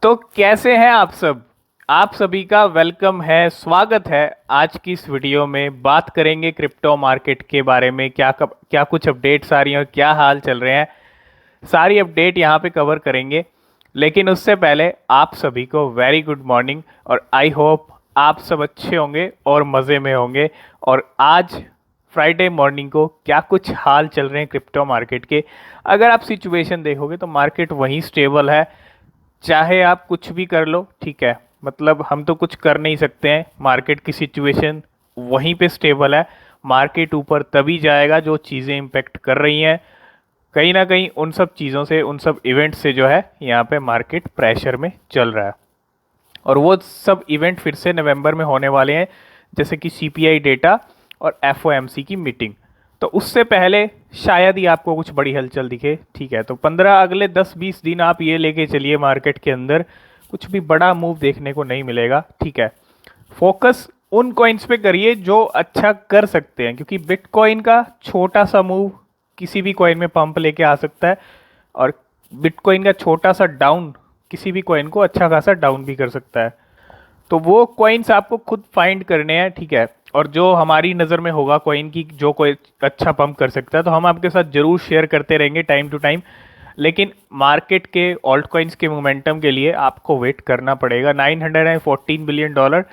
तो कैसे हैं आप सब। आप सभी का वेलकम है, स्वागत है। आज की इस वीडियो में बात करेंगे क्रिप्टो मार्केट के बारे में। क्या कुछ अपडेट्स आ रही हैं और क्या हाल चल रहे हैं, सारी अपडेट यहाँ पे कवर करेंगे। लेकिन उससे पहले आप सभी को वेरी गुड मॉर्निंग, और आई होप आप सब अच्छे होंगे और मज़े में होंगे। और आज फ्राइडे मॉर्निंग को क्या कुछ हाल चल रहे हैं क्रिप्टो मार्केट के, अगर आप सिचुएशन देखोगे तो मार्केट वहीं स्टेबल है। चाहे आप कुछ भी कर लो, ठीक है, मतलब हम तो कुछ कर नहीं सकते हैं। मार्केट की सिचुएशन वहीं पे स्टेबल है। मार्केट ऊपर तभी जाएगा जो चीज़ें इम्पेक्ट कर रही हैं। कहीं ना कहीं उन सब चीज़ों से, उन सब इवेंट से जो है यहाँ पे मार्केट प्रेशर में चल रहा है। और वो सब इवेंट फिर से नवंबर में होने वाले हैं, जैसे कि सीपीआई डेटा और एफओएमसी की मीटिंग। तो उससे पहले शायद ही आपको कुछ बड़ी हलचल दिखे, ठीक है। तो 15 अगले 10-20 दिन आप ये लेके चलिए, मार्केट के अंदर कुछ भी बड़ा मूव देखने को नहीं मिलेगा, ठीक है। फोकस उन कॉइन्स पे करिए जो अच्छा कर सकते हैं, क्योंकि बिटकॉइन का छोटा सा मूव किसी भी कॉइन में पंप लेके आ सकता है, और बिटकॉइन का छोटा सा डाउन किसी भी कॉइन को अच्छा खासा डाउन भी कर सकता है। तो वो कॉइन्स आपको खुद फाइंड करने हैं, ठीक है। और जो हमारी नज़र में होगा कॉइन की, जो कोई अच्छा पंप कर सकता है, तो हम आपके साथ जरूर शेयर करते रहेंगे टाइम टू टाइम। लेकिन मार्केट के ऑल्ट कॉइन्स के मोमेंटम के लिए आपको वेट करना पड़ेगा। $914 बिलियन,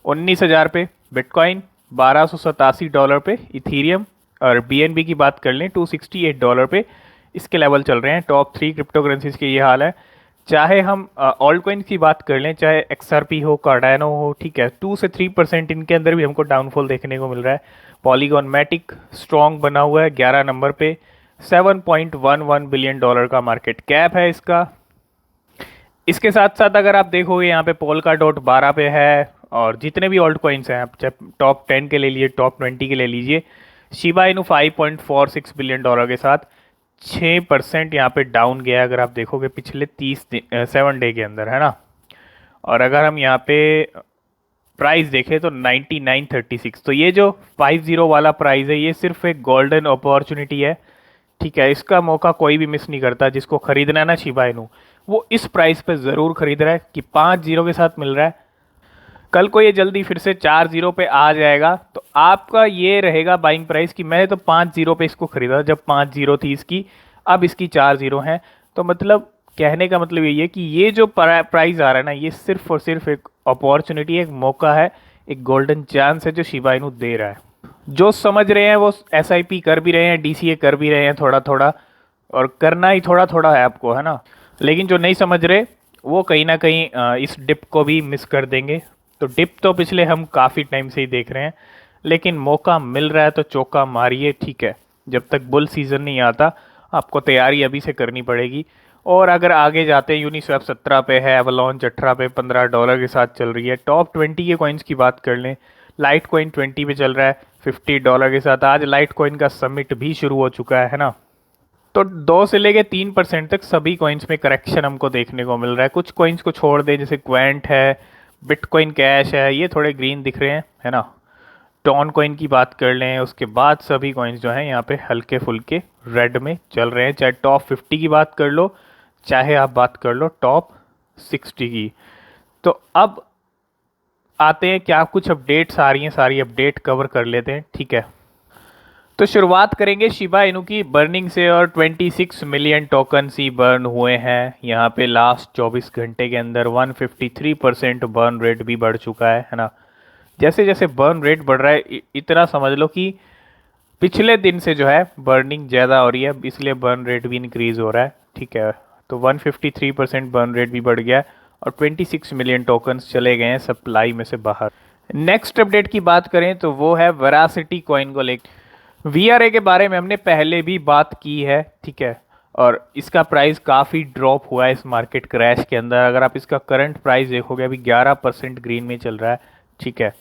19,000 पे बिटकॉइन, $1287 पे इथीरियम, और बीएनबी की बात कर लें $268 पे इसके लेवल चल रहे हैं। टॉप 3 क्रिप्टो करेंसीज के ये हाल है। चाहे हम ऑल्ट कॉइन्स की बात कर लें, चाहे एक्सआरपी हो, कार्डानो हो, ठीक है, 2 से 3% इनके अंदर भी हमको डाउनफॉल देखने को मिल रहा है। पॉलीगॉन मैटिक स्ट्रॉन्ग बना हुआ है 11 नंबर पे, $7.11 बिलियन का मार्केट कैप है इसका। इसके साथ साथ अगर आप देखोगे यहाँ पे पोलका डॉट 12 पे है, और जितने भी ऑल्ट कॉइन्स हैं, आप चाहे टॉप 10 के ले लीजिए, टॉप 20 के ले लीजिए। शिबा इनू $5.46 बिलियन के साथ 6% यहाँ पे डाउन गया है, अगर आप देखोगे पिछले 7 डे के अंदर, है ना। और अगर हम यहाँ पे प्राइस देखें तो 99.36, तो ये जो 50 वाला प्राइस है, ये सिर्फ एक गोल्डन अपॉर्चुनिटी है, ठीक है। इसका मौका कोई भी मिस नहीं करता। जिसको खरीदना है ना शिबा इनू, वो इस प्राइस पे ज़रूर खरीद रहा है कि 5 के साथ मिल रहा है। कल को ये जल्दी फिर से 4 पे आ जाएगा, तो आपका ये रहेगा बाइंग प्राइस कि मैंने तो 5 पे इसको खरीदा जब 5 थी इसकी, अब इसकी 4 है। तो मतलब कहने का मतलब यही है कि ये जो प्राइस आ रहा है ना, ये सिर्फ और सिर्फ एक अपॉर्चुनिटी, एक मौका है, एक गोल्डन चांस है जो शिबा इनू दे रहा है। जो समझ रहे हैं वो एसआईपी कर भी रहे हैं, डीसीए कर भी रहे हैं थोड़ा थोड़ा, और करना ही थोड़ा थोड़ा है आपको, है ना। लेकिन जो नहीं समझ रहे वो कहीं ना कहीं इस डिप को भी मिस कर देंगे। तो डिप तो पिछले हम काफ़ी टाइम से ही देख रहे हैं, लेकिन मौका मिल रहा है तो चौका मारिए, ठीक है। जब तक बुल सीज़न नहीं आता, आपको तैयारी अभी से करनी पड़ेगी। और अगर आगे जाते हैं, यूनिस्वैप 17 पे है, एवलॉन्च 18 पे $15 के साथ चल रही है। टॉप 20 के कॉइन्स की बात कर लें, लाइट कॉइन 20 पे चल रहा है $50 के साथ। आज लाइट कॉइन का समिट भी शुरू हो चुका है ना। तो 2 से लेके 3% तक सभी कॉइन्स में करेक्शन हमको देखने को मिल रहा है। कुछ कॉइन्स को छोड़ दे, जैसे क्वेंट है, बिटकॉइन कैश है, ये थोड़े ग्रीन दिख रहे हैं, है ना। टॉन कॉइन की बात कर लें, उसके बाद सभी कॉइन्स जो हैं यहाँ पे हल्के फुल्के रेड में चल रहे हैं। चाहे टॉप 50 की बात कर लो, चाहे आप बात कर लो टॉप 60 की। तो अब आते हैं क्या कुछ अपडेट्स आ रही हैं, सारी अपडेट कवर कर लेते हैं, ठीक है। तो शुरुआत करेंगे शिबा इनू की बर्निंग से, और 26 मिलियन टोकन ही बर्न हुए हैं यहाँ पे लास्ट 24 घंटे के अंदर। 153% बर्न रेट भी बढ़ चुका है ना। जैसे जैसे बर्न रेट बढ़ रहा है, इतना समझ लो कि पिछले दिन से जो है बर्निंग ज़्यादा हो रही है, इसलिए बर्न रेट भी इंक्रीज़ हो रहा है, ठीक है। तो 153% बर्न रेट भी बढ़ गया है, और 26 मिलियन टोकन्स चले गए हैं सप्लाई में से बाहर। नेक्स्ट अपडेट की बात करें तो वो है वेरासिटी कॉइन को लेकर। वीआरए के बारे में हमने पहले भी बात की है, ठीक है। और इसका प्राइस काफ़ी ड्रॉप हुआ है इस मार्केट क्रैश के अंदर। अगर आप इसका करंट प्राइस देखोगे, अभी 11% ग्रीन में चल रहा है, ठीक है।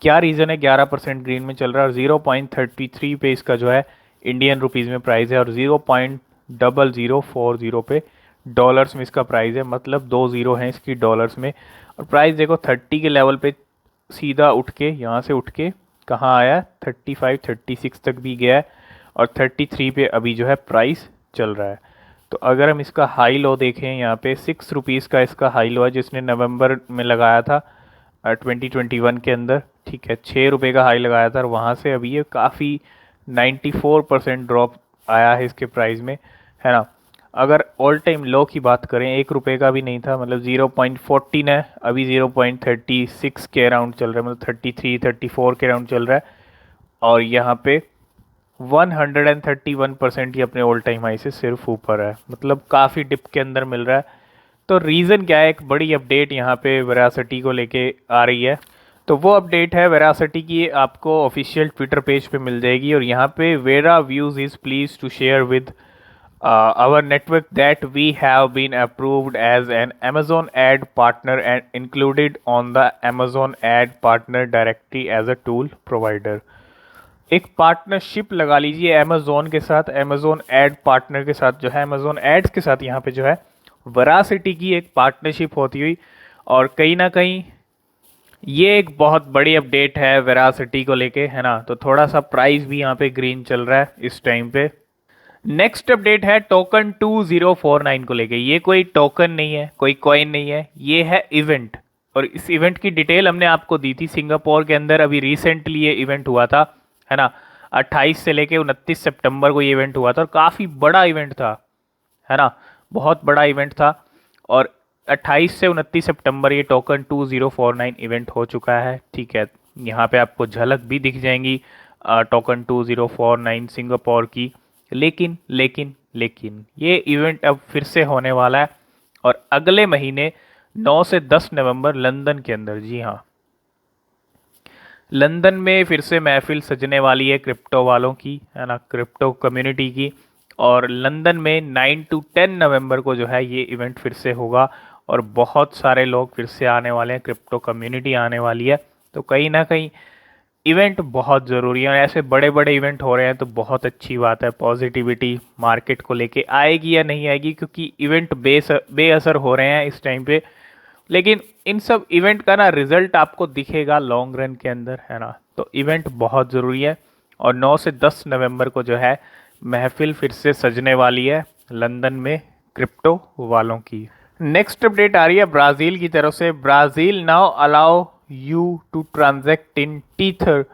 क्या रीज़न है 11% ग्रीन में चल रहा है, और 0.33 पे इसका जो है इंडियन रुपीज़ में प्राइस है, और 0.0040 पे डॉलर्स में इसका प्राइस है। मतलब 2 ज़ीरो हैं इसकी डॉलर्स में। और प्राइस देखो 30 के लेवल पे सीधा उठ के, यहाँ से उठ के कहाँ आया, 35 36 तक भी गया है, और 33 पे अभी जो है प्राइस चल रहा है। तो अगर हम इसका हाई लो देखें, यहाँ पे 6 रुपीज़ का इसका हाई लो है जिसने नवंबर में लगाया था 2021 के अंदर, ठीक है। 6 रुपये का हाई लगाया था और वहाँ से अभी ये काफ़ी 94% ड्रॉप आया है इसके प्राइस में, है ना। अगर ऑल टाइम लो की बात करें, 1 रुपये का भी नहीं था, मतलब 0.14 है, अभी 0.36 के अराउंड चल रहा है, मतलब 33-34 के अराउंड चल रहा है। और यहाँ पे 131% ही अपने ऑल टाइम हाई से सिर्फ ऊपर है, मतलब काफ़ी डिप के अंदर मिल रहा है। तो रीज़न क्या है, एक बड़ी अपडेट यहाँ पे वेरासिटी को लेके आ रही है। तो वो अपडेट है वेरासिटी की, आपको ऑफिशियल ट्विटर पेज पे मिल जाएगी। और यहाँ पे vera views is please to share with our network that we have been approved as an Amazon ad partner and included on the Amazon ad partner directory as a tool provider। एक partnership लगा लीजिए Amazon के साथ, Amazon add partner के साथ जो है, Amazon ads के साथ यहाँ पे जो है वेरासिटी की एक पार्टनरशिप होती हुई। और कहीं ना कहीं ये एक बहुत बड़ी अपडेट है वेरासिटी को लेके, है ना। तो थोड़ा सा प्राइस भी यहाँ पे ग्रीन चल रहा है इस टाइम पे। नेक्स्ट अपडेट है टोकन 2049 को लेके। ये कोई टोकन नहीं है, कोई कॉइन नहीं है, ये है इवेंट। और इस इवेंट की डिटेल हमने आपको दी थी सिंगापुर के अंदर, अभी रिसेंटली ये इवेंट हुआ था, है ना। 28 से लेके 29 सितंबर को ये इवेंट हुआ था और काफ़ी बड़ा इवेंट था, है ना, बहुत बड़ा इवेंट था। और 28 से 29 सितंबर ये टोकन 2049 इवेंट हो चुका है, ठीक है। यहाँ पे आपको झलक भी दिख जाएंगी टोकन 2049 सिंगापुर की। लेकिन लेकिन लेकिन ये इवेंट अब फिर से होने वाला है, और अगले महीने 9 से 10 नवंबर लंदन के अंदर, जी हाँ, लंदन में फिर से महफिल सजने वाली है क्रिप्टो वालों की, है ना, क्रिप्टो कम्युनिटी की। और लंदन में 9 to 10 नवंबर को जो है ये इवेंट फिर से होगा और बहुत सारे लोग फिर से आने वाले हैं, क्रिप्टो कम्युनिटी आने वाली है। तो कहीं ना कहीं इवेंट बहुत ज़रूरी है, और ऐसे बड़े बड़े इवेंट हो रहे हैं तो बहुत अच्छी बात है। पॉजिटिविटी मार्केट को लेके आएगी या नहीं आएगी, क्योंकि इवेंट बेअसर हो रहे हैं इस टाइम पे, लेकिन इन सब इवेंट का ना रिजल्ट आपको दिखेगा लॉन्ग रन के अंदर, है ना। तो इवेंट बहुत ज़रूरी है। और 9 से 10 नवंबर को जो है महफिल फिर से सजने वाली है लंदन में क्रिप्टो वालों की। नेक्स्ट अपडेट आ रही है ब्राज़ील की तरफ से। Brazil now allow you to transact in Tether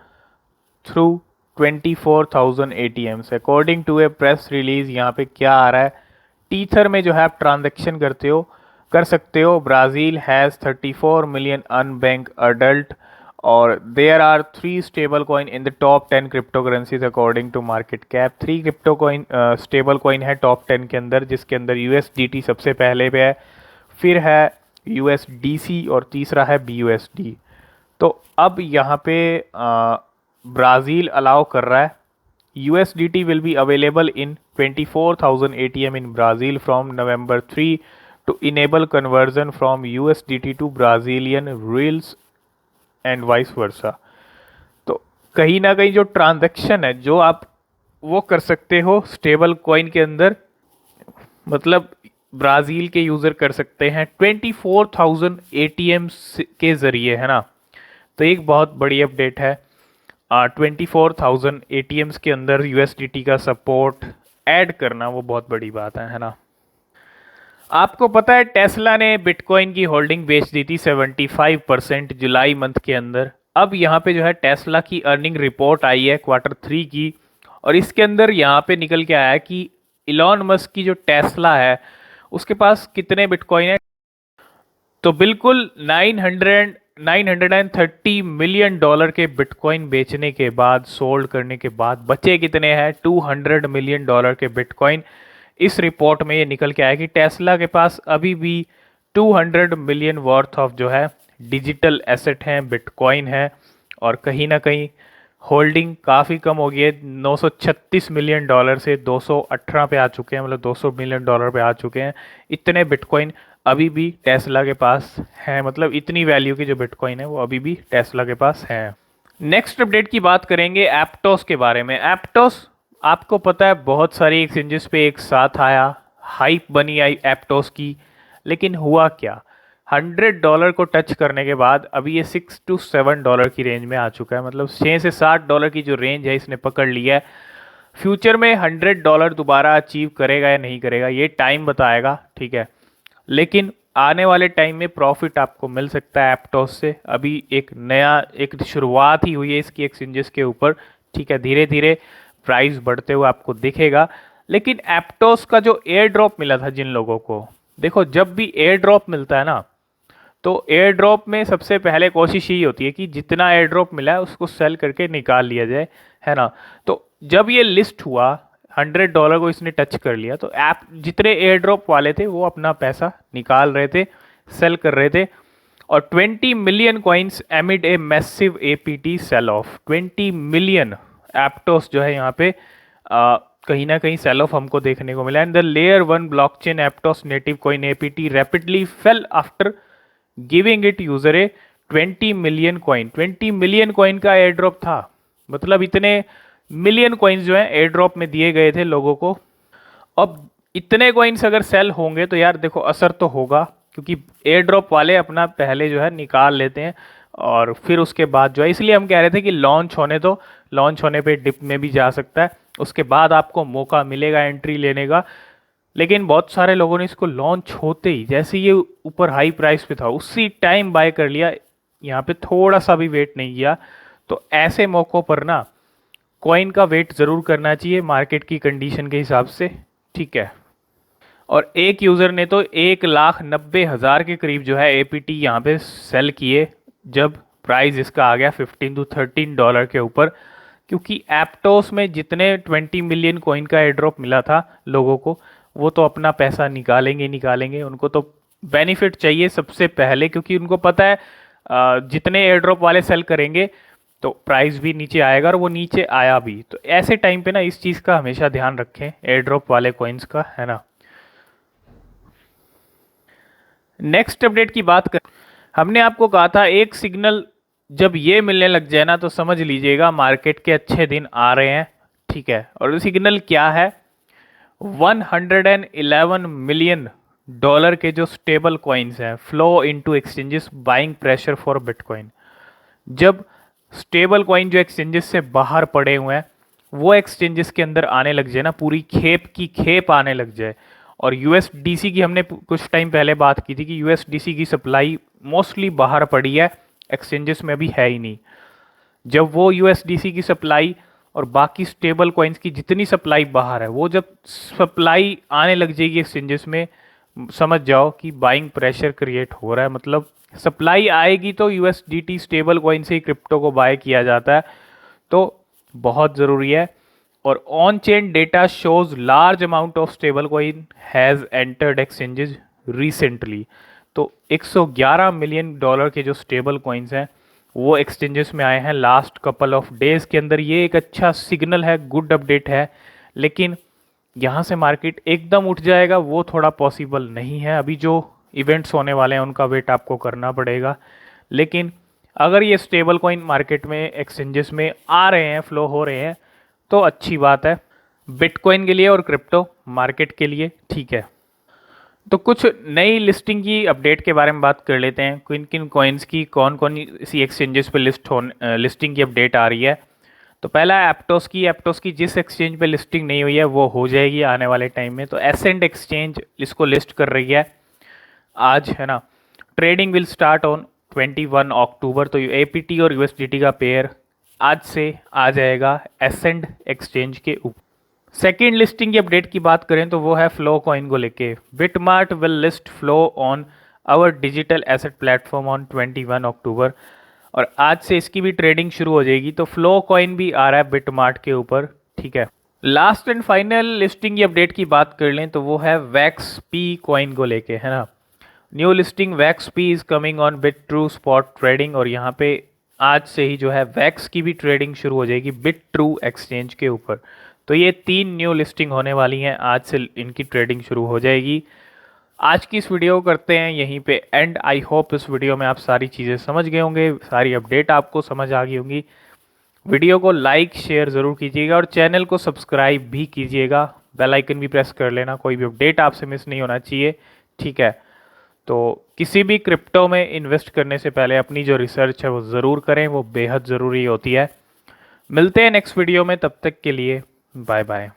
through 24,000 ATMs according to a press release. यहाँ पे क्या आ रहा है, टीथर में जो है आप ट्रांजैक्शन कर सकते हो। Brazil has 34 million unbank adult, और there are 3 stable coin in the top 10 crypto currencies according to market cap. 3 crypto coin stable coin है टॉप 10 के अंदर, जिसके अंदर USDT सबसे पहले पे है, फिर है USDC और तीसरा है BUSD। तो अब यहाँ पे ब्राज़ील अलाउ कर रहा है USDT will be available in 24,000 ATM in Brazil from November 3 to enable conversion from USDT to Brazilian reals and vice versa। तो कहीं ना कहीं जो ट्रांजैक्शन है जो आप वो कर सकते हो स्टेबल कॉइन के अंदर, मतलब ब्राज़ील के यूज़र कर सकते हैं 24,000 ATM के ज़रिए, है ना। तो एक बहुत बड़ी अपडेट है। 24,000 ATMs के अंदर USDT का सपोर्ट ऐड करना वो बहुत बड़ी बात है ना। आपको पता है टेस्ला ने बिटकॉइन की होल्डिंग बेच दी थी 75% जुलाई मंथ के अंदर। अब यहाँ पे जो है टेस्ला की अर्निंग रिपोर्ट आई है Q3 की, और इसके अंदर यहाँ पे निकल के आया कि इलॉन मस्क की जो टेस्ला है उसके पास कितने बिटकॉइन है। तो बिल्कुल 930 मिलियन डॉलर के बिटकॉइन बेचने के बाद, सोल्ड करने के बाद बचे कितने हैं 200 मिलियन डॉलर के बिटकॉइन। इस रिपोर्ट में ये निकल के आया कि टेस्ला के पास अभी भी 200 मिलियन वर्थ ऑफ जो है डिजिटल एसेट हैं, बिटकॉइन है, और कहीं ना कहीं होल्डिंग काफ़ी कम हो गई है। 936 मिलियन डॉलर से 218 पे आ चुके हैं, मतलब 200 मिलियन डॉलर पे आ चुके हैं। इतने बिटकॉइन अभी भी टेस्ला के पास हैं, मतलब इतनी वैल्यू की जो बिटकॉइन है वो अभी भी टेस्ला के पास है। नेक्स्ट अपडेट की बात करेंगे एप्टोस के बारे में। एप्टोस आपको पता है बहुत सारी एक्सचेंजेस पे एक साथ आया, हाइप बनी आई एप्टोस की, लेकिन हुआ क्या, $100 को टच करने के बाद अभी ये $6 to $7 की रेंज में आ चुका है, मतलब $6 से $7 की जो रेंज है इसने पकड़ लिया है। फ्यूचर में $100 दोबारा अचीव करेगा या नहीं करेगा ये टाइम बताएगा, ठीक है। लेकिन आने वाले टाइम में प्रॉफिट आपको मिल सकता है एप्टोस से। अभी एक शुरुआत ही हुई है इसकी एक्सचेंजेस के ऊपर, ठीक है। धीरे धीरे प्राइस बढ़ते हुए आपको दिखेगा। लेकिन एप्टोस का जो एयर ड्रॉप मिला था जिन लोगों को, देखो जब भी एयर ड्रॉप मिलता है ना, तो एयर ड्रॉप में सबसे पहले कोशिश यही होती है कि जितना एयर ड्रॉप मिला है उसको सेल करके निकाल लिया जाए, है ना। तो जब ये लिस्ट हुआ, $100 को इसने टच कर लिया, तो ऐप जितने एयर ड्रॉप वाले थे वो अपना पैसा निकाल रहे थे, सेल कर रहे थे। और 20 million coins amid a massive APT sell off. 20 million Aptos जो है यहाँ पे कहीं ना कहीं सेल ऑफ हमको देखने को मिला। And the layer 1 blockchain एप्टोस native coin APT rapidly fail after giving it user A 20 million coin. 20 million coin का एयर ड्रॉप था, मतलब इतने मिलियन कॉइन्स जो है एयर ड्रॉप में दिए गए थे लोगों को। अब इतने कॉइन्स अगर सेल होंगे तो यार देखो असर तो होगा, क्योंकि एयर ड्रॉप वाले अपना पहले जो है निकाल लेते हैं और फिर उसके बाद जो है, इसलिए हम कह रहे थे कि लॉन्च होने दो, लॉन्च होने पे डिप में भी जा सकता है, उसके बाद आपको मौका मिलेगा एंट्री लेने का। लेकिन बहुत सारे लोगों ने इसको लॉन्च होते ही, जैसे ये ऊपर हाई प्राइस पे था, उसी टाइम बाय कर लिया, यहाँ पे थोड़ा सा भी वेट नहीं किया। तो ऐसे मौक़ों पर ना कॉइन का वेट ज़रूर करना चाहिए मार्केट की कंडीशन के हिसाब से, ठीक है। और एक यूज़र ने तो 1,90,000 के करीब जो है एपीटी यहाँ पे सेल किए जब प्राइस इसका आ गया $15 to $13 के ऊपर, क्योंकि एप्टोस में जितने 20 मिलियन कॉइन का एयर ड्रॉप मिला था लोगों को, वो तो अपना पैसा निकालेंगे, उनको तो बेनिफिट चाहिए सबसे पहले, क्योंकि उनको पता है जितने एयर ड्रॉप वाले सेल करेंगे तो प्राइस भी नीचे आएगा, और वो नीचे आया भी। तो ऐसे टाइम पे ना इस चीज़ का हमेशा ध्यान रखें एयर ड्रॉप वाले कॉइन्स का, है ना। नेक्स्ट अपडेट की बात कर, हमने आपको कहा था एक सिग्नल जब ये मिलने लग जाए ना तो समझ लीजिएगा मार्केट के अच्छे दिन आ रहे हैं, ठीक है। और सिग्नल क्या है? $111 मिलियन के जो स्टेबल कॉइन्स हैं flow into exchanges buying pressure for bitcoin. जब स्टेबल कॉइन जो एक्सचेंजेस से बाहर पड़े हुए हैं वो एक्सचेंजेस के अंदर आने लग जाए ना, पूरी खेप आने लग जाए। और यूएसडीसी की हमने कुछ टाइम पहले बात की थी कि यूएसडीसी की सप्लाई मोस्टली बाहर पड़ी है, एक्सचेंजेस में अभी है ही नहीं। जब वो यूएसडीसी की सप्लाई और बाकी स्टेबल कॉइन्स की जितनी सप्लाई बाहर है, वो जब सप्लाई आने लग जाएगी एक्सचेंजेस में, समझ जाओ कि बाइंग प्रेशर क्रिएट हो रहा है। मतलब सप्लाई आएगी तो यूएसडीटी स्टेबल कॉइन से ही क्रिप्टो को बाय किया जाता है, तो बहुत ज़रूरी है। और on chain data shows large amount of stable coin has entered exchanges recently. तो $111 मिलियन के जो स्टेबल कॉइन्स हैं वो एक्सचेंजेस में आए हैं लास्ट कपल ऑफ डेज़ के अंदर। ये एक अच्छा सिग्नल है, गुड अपडेट है। लेकिन यहाँ से मार्केट एकदम उठ जाएगा वो थोड़ा पॉसिबल नहीं है। अभी जो इवेंट्स होने वाले हैं उनका वेट आपको करना पड़ेगा। लेकिन अगर ये स्टेबल कॉइन मार्केट में एक्सचेंजेस में आ रहे हैं, फ्लो हो रहे हैं, तो अच्छी बात है बिटकॉइन के लिए और क्रिप्टो मार्केट के लिए, ठीक है। तो कुछ नई लिस्टिंग की अपडेट के बारे में बात कर लेते हैं। किन किन कॉइन्स की कौन कौन सी एक्सचेंजेस पे लिस्टिंग की अपडेट आ रही है। तो पहला है एप्टोस की जिस एक्सचेंज पे लिस्टिंग नहीं हुई है वो हो जाएगी आने वाले टाइम में। तो एसेंट एक्सचेंज इसको लिस्ट कर रही है आज, है ना। ट्रेडिंग विल स्टार्ट ऑन 21 अक्टूबर। तो एपीटी और यूएसडीटी का पेयर आज से आ जाएगा एसेंट एक्सचेंज के ऊपर। सेकेंड लिस्टिंग की अपडेट की बात करें तो वो है फ्लो कॉइन को लेके। BitMart will list flow on our digital asset platform on 21 October. और आज से इसकी भी ट्रेडिंग शुरू हो जाएगी। तो फ्लो कॉइन भी आ रहा है बिटमार्ट के ऊपर, ठीक है। लास्ट एंड फाइनल लिस्टिंग की अपडेट की बात कर लें तो वो है वैक्स पी कॉइन को लेके, है ना। New listing wax P is coming on Bitrue spot trading. और यहाँ पे आज से ही जो है वैक्स की भी ट्रेडिंग शुरू हो जाएगी बिटट्रू एक्सचेंज के ऊपर। तो ये 3 न्यू लिस्टिंग होने वाली हैं, आज से इनकी ट्रेडिंग शुरू हो जाएगी। आज की इस वीडियो को करते हैं यहीं पे एंड। आई होप इस वीडियो में आप सारी चीज़ें समझ गए होंगे, सारी अपडेट आपको समझ आ गई होंगी। वीडियो को लाइक शेयर ज़रूर कीजिएगा और चैनल को सब्सक्राइब भी कीजिएगा। बेल आइकन भी प्रेस कर लेना, कोई भी अपडेट आपसे मिस नहीं होना चाहिए, ठीक है। तो किसी भी क्रिप्टो में इन्वेस्ट करने से पहले अपनी जो रिसर्च है वो ज़रूर करें, वो बेहद ज़रूरी होती है। मिलते हैं नेक्स्ट वीडियो में, तब तक के लिए बाय बाय।